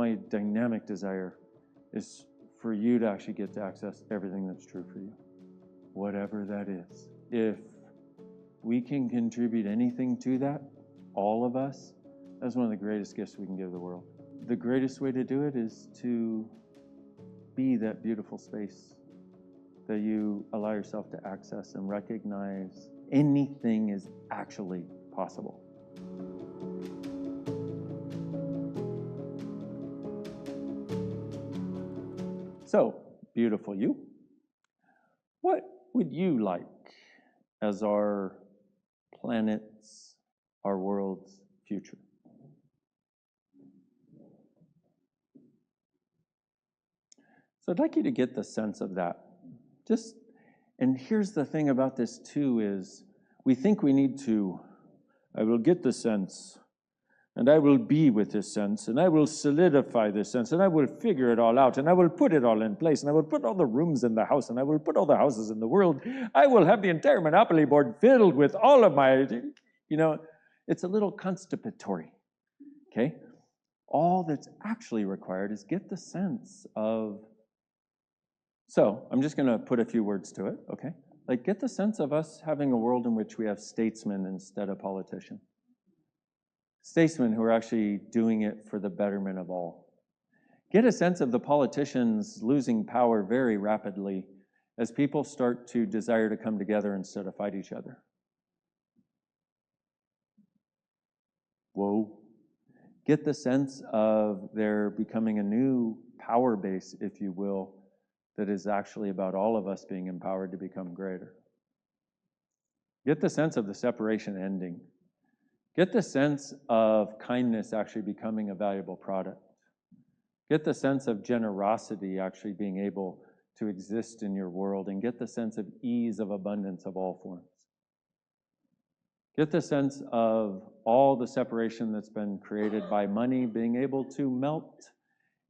my dynamic desire is for you to actually get to access everything that's true for you, whatever that is. If we can contribute anything to that, all of us, that's one of the greatest gifts we can give the world. The greatest way to do it is to be that beautiful space that you allow yourself to access and recognize anything is actually possible. So, beautiful you, what would you like as our planet's, our world's future? So I'd like you to get the sense of that. And here's the thing about this too is we think we need to, I will get the sense, and I will be with this sense, and I will solidify this sense, and I will figure it all out, and I will put it all in place, and I will put all the rooms in the house, and I will put all the houses in the world. I will have the entire Monopoly board filled with all of my, it's a little constipatory, okay? All that's actually required is get the sense of, so I'm just gonna put a few words to it, okay? Like get the sense of us having a world in which we have statesmen instead of politicians. Statesmen who are actually doing it for the betterment of all. Get a sense of the politicians losing power very rapidly as people start to desire to come together instead of fight each other. Whoa. Get the sense of there becoming a new power base, if you will, that is actually about all of us being empowered to become greater. Get the sense of the separation ending. Get the sense of kindness actually becoming a valuable product. Get the sense of generosity actually being able to exist in your world, and get the sense of ease of abundance of all forms. Get the sense of all the separation that's been created by money being able to melt,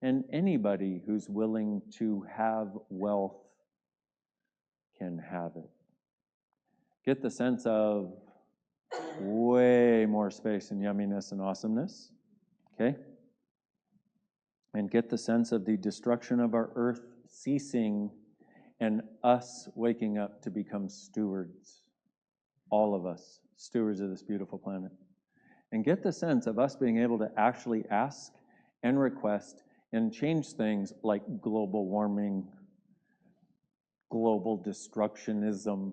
and anybody who's willing to have wealth can have it. Get the sense of way more space and yumminess and awesomeness, okay? And get the sense of the destruction of our earth ceasing and us waking up to become stewards, all of us, stewards of this beautiful planet. And get the sense of us being able to actually ask and request and change things like global warming, global destructionism,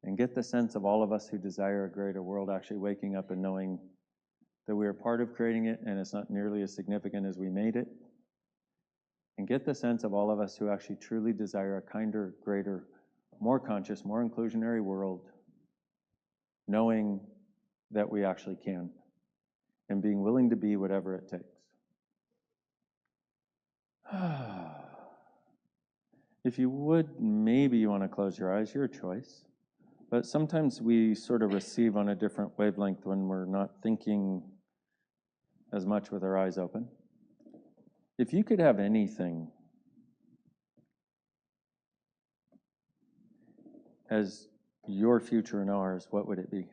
and get the sense of all of us who desire a greater world actually waking up and knowing that we are part of creating it and it's not nearly as significant as we made it. And get the sense of all of us who actually truly desire a kinder, greater, more conscious, more inclusionary world, knowing that we actually can, and being willing to be whatever it takes. If you would, maybe you want to close your eyes, your choice. But sometimes we sort of receive on a different wavelength when we're not thinking as much with our eyes open. If you could have anything as your future and ours, what would it be?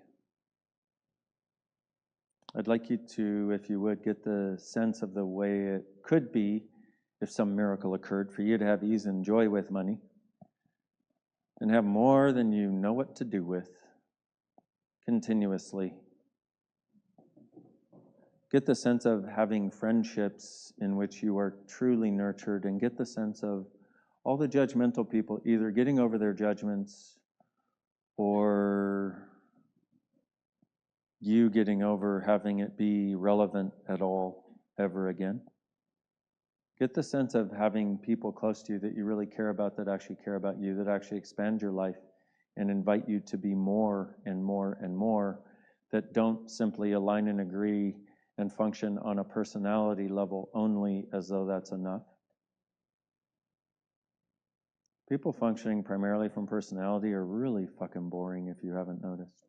I'd like you to, if you would, get the sense of the way it could be if some miracle occurred for you to have ease and joy with money and have more than you know what to do with continuously. Get the sense of having friendships in which you are truly nurtured, and get the sense of all the judgmental people either getting over their judgments or you getting over having it be relevant at all ever again. Get the sense of having people close to you that you really care about, that actually care about you, that actually expand your life and invite you to be more and more and more, that don't simply align and agree and function on a personality level only as though that's enough. People functioning primarily from personality are really fucking boring if you haven't noticed.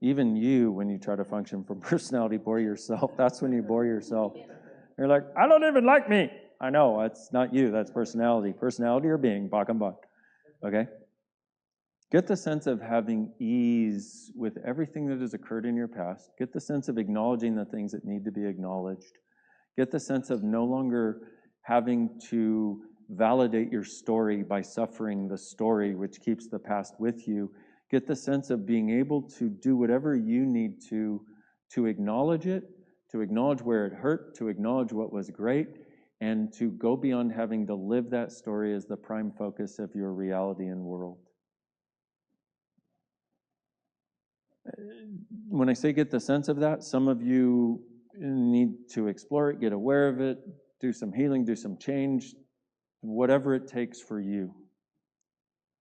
Even you, when you try to function from personality, bore yourself. That's when you bore yourself. You're like, I don't even like me. I know, it's not you, that's personality. Personality or being, bak and bak, okay? Get the sense of having ease with everything that has occurred in your past. Get the sense of acknowledging the things that need to be acknowledged. Get the sense of no longer having to validate your story by suffering the story which keeps the past with you. Get the sense of being able to do whatever you need to acknowledge it, to acknowledge where it hurt, to acknowledge what was great, and to go beyond having to live that story as the prime focus of your reality and world. When I say get the sense of that, some of you need to explore it, get aware of it, do some healing, do some change, whatever it takes for you,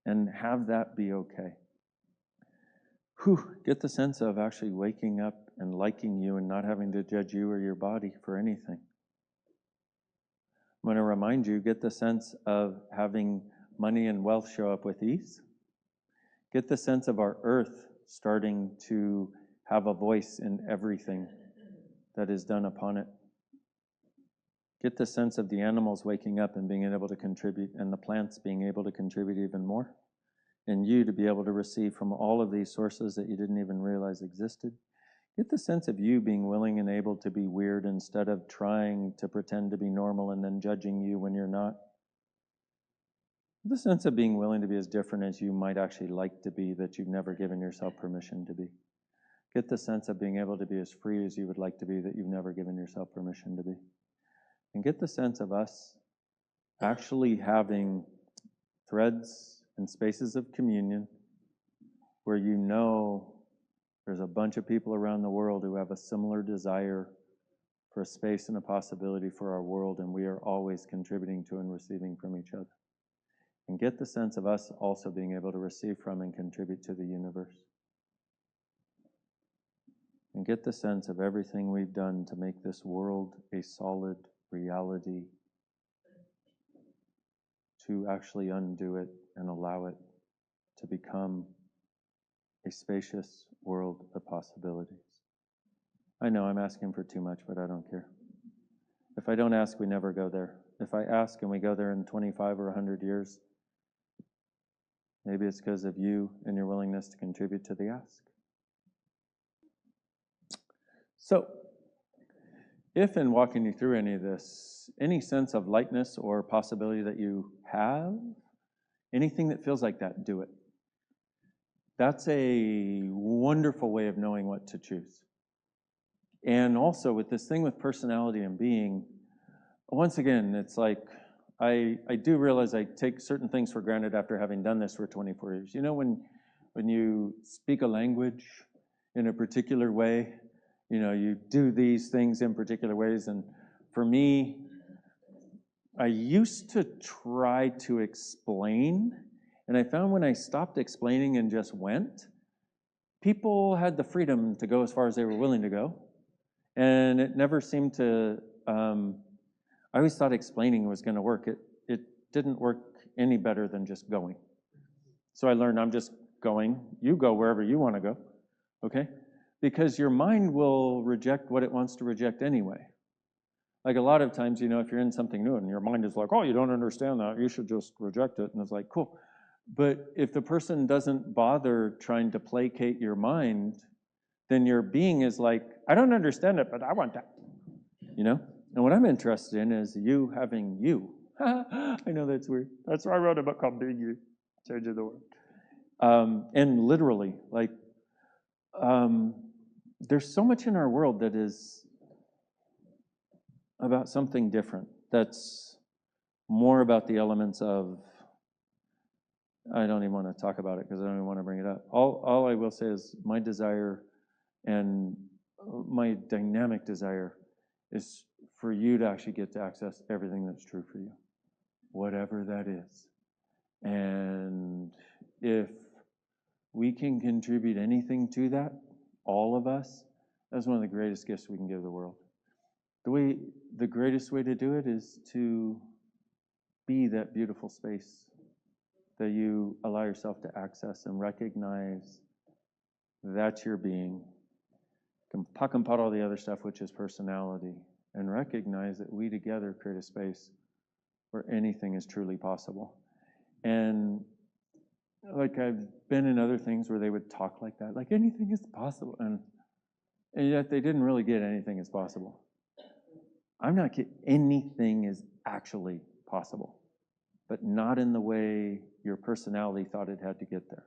and have that be okay. Get the sense of actually waking up and liking you and not having to judge you or your body for anything. I'm going to remind you, get the sense of having money and wealth show up with ease. Get the sense of our earth starting to have a voice in everything that is done upon it. Get the sense of the animals waking up and being able to contribute, and the plants being able to contribute even more, and you to be able to receive from all of these sources that you didn't even realize existed. Get the sense of you being willing and able to be weird instead of trying to pretend to be normal and then judging you when you're not. The sense of being willing to be as different as you might actually like to be, that you've never given yourself permission to be. Get the sense of being able to be as free as you would like to be, that you've never given yourself permission to be. And get the sense of us actually having threads and spaces of communion where you know there's a bunch of people around the world who have a similar desire for a space and a possibility for our world, and we are always contributing to and receiving from each other. And get the sense of us also being able to receive from and contribute to the universe. And get the sense of everything we've done to make this world a solid reality, to actually undo it and allow it to become a spacious world of possibilities. I know I'm asking for too much, but I don't care. If I don't ask, we never go there. If I ask and we go there in 25 or 100 years, maybe it's because of you and your willingness to contribute to the ask. So, if in walking you through any of this, any sense of lightness or possibility that you have, anything that feels like that, do it. That's a wonderful way of knowing what to choose. And also with this thing with personality and being, once again, it's like, I do realize I take certain things for granted after having done this for 24 years. You know, when you speak a language in a particular way, you know, you do these things in particular ways. And for me, I used to try to explain, and I found when I stopped explaining and just went, people had the freedom to go as far as they were willing to go. And it never seemed to, I always thought explaining was going to work. It didn't work any better than just going. So I learned I'm just going. You go wherever you want to go, okay? Because your mind will reject what it wants to reject anyway. Like a lot of times, you know, if you're in something new and your mind is like, oh, you don't understand that, you should just reject it. And it's like, cool. But if the person doesn't bother trying to placate your mind, then your being is like, I don't understand it, but I want that, you know? And what I'm interested in is you having you. I know that's weird. That's why I wrote a book called Being You, Changing the World. And literally, like, there's so much in our world that is about something different, that's more about the elements of, I don't even want to talk about it because I don't even want to bring it up. All I will say is my desire and my dynamic desire is for you to actually get to access everything that's true for you, whatever that is. And if we can contribute anything to that, all of us, that's one of the greatest gifts we can give the world. The greatest way to do it is to be that beautiful space that you allow yourself to access and recognize that's your being. Puck and pot all the other stuff, which is personality, and recognize that we together create a space where anything is truly possible. And like I've been in other things where they would talk like that, like anything is possible, and yet they didn't really get anything is possible. I'm not kidding. Anything is actually possible, but not in the way your personality thought it had to get there.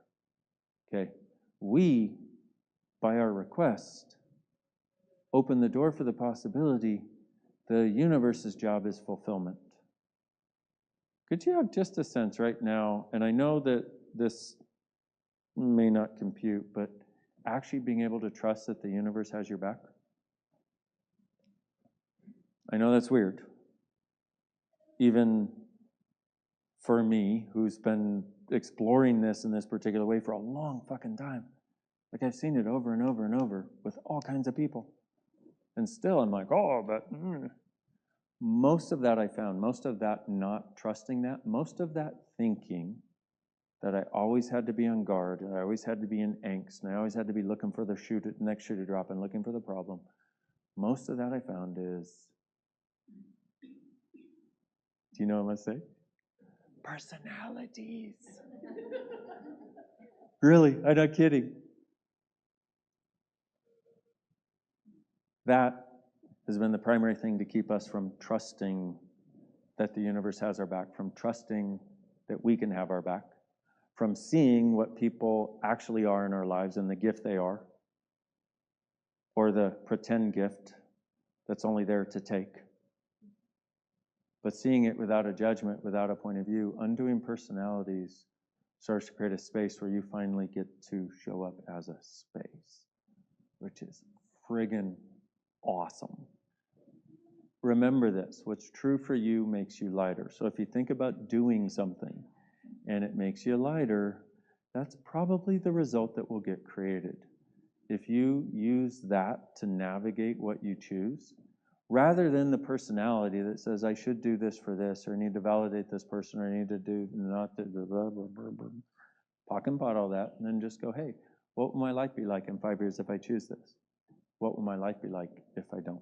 Okay? We, by our request, open the door for the possibility. The universe's job is fulfillment. Could you have just a sense right now, and I know that this may not compute, but actually being able to trust that the universe has your back? I know that's weird. Even for me, who's been exploring this in this particular way for a long fucking time. Like I've seen it over and over and over with all kinds of people. And still I'm like, oh, but most of that I found, most of that not trusting that, most of that thinking that I always had to be on guard, and I always had to be in angst, and I always had to be looking for the next shoe to drop and looking for the problem. Most of that I found is, do you know what I'm going to say? Personalities. Really, I'm not kidding. That has been the primary thing to keep us from trusting that the universe has our back, from trusting that we can have our back, from seeing what people actually are in our lives and the gift they are, or the pretend gift that's only there to take. But seeing it without a judgment, without a point of view, undoing personalities starts to create a space where you finally get to show up as a space, which is friggin' awesome. Remember this, what's true for you makes you lighter. So if you think about doing something and it makes you lighter, that's probably the result that will get created. If you use that to navigate what you choose, rather than the personality that says, I should do this for this, or I need to validate this person, or I need to do not blah, blah, blah, blah, blah. Pock and pot all that, and then just go, hey, what will my life be like in 5 years if I choose this? What will my life be like if I don't?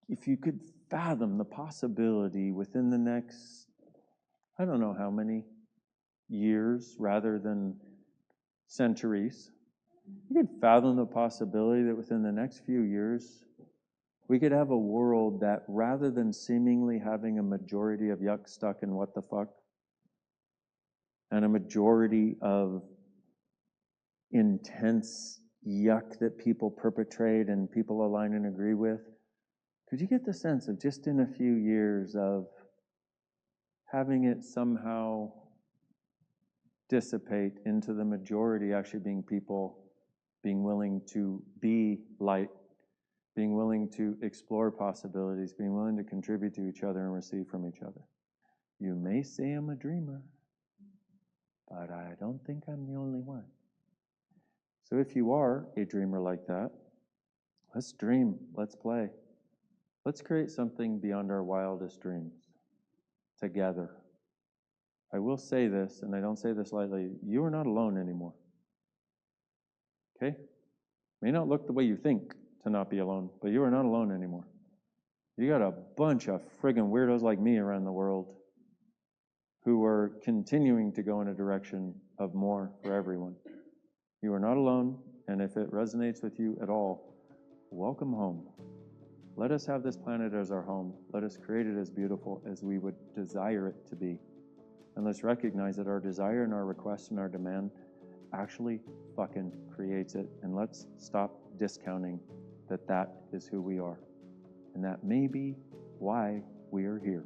If you could fathom the possibility within the next, I don't know how many years rather than centuries, you could fathom the possibility that within the next few years, we could have a world that rather than seemingly having a majority of yuck stuck in what the fuck, and a majority of intense yuck that people perpetrate and people align and agree with, could you get the sense of just in a few years of having it somehow dissipate into the majority actually being people being willing to be light, being willing to explore possibilities, being willing to contribute to each other and receive from each other? You may say I'm a dreamer, but I don't think I'm the only one. So if you are a dreamer like that, let's dream, let's play. Let's create something beyond our wildest dreams together. I will say this, and I don't say this lightly, you are not alone anymore. Okay? May not look the way you think to not be alone, but you are not alone anymore. You got a bunch of friggin' weirdos like me around the world who are continuing to go in a direction of more for everyone. You are not alone, and if it resonates with you at all, welcome home. Let us have this planet as our home. Let us create it as beautiful as we would desire it to be. And let's recognize that our desire and our request and our demand actually fucking creates it. And let's stop discounting that that is who we are. And that may be why we are here.